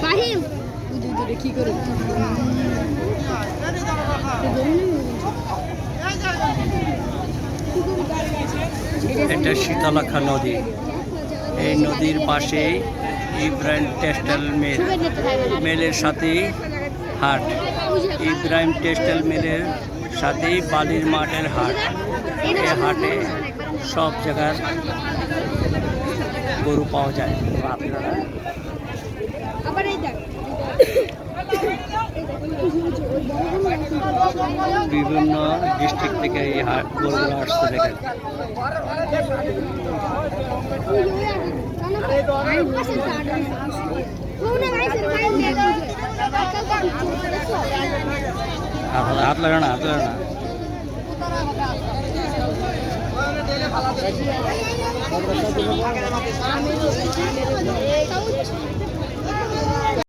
ফাহিম কি করে এটা শীতলক্ষা নদী। এই নদীর পাশে ইব্রাহিম টেক্সটাইল মিলের সাথেই হাট। ইব্রাহিম টেক্সটাইল মিলের সাথেই বালির মাঠের হাট। এই হাটে সব জায়গার গরু পাওয়া যায়। আপনারা বিভিন্ন ডিস্ট্রিক্ট থেকে এই গরুগুলো আসছে দেখেন। হাত লাগা না, হাত লাগা না।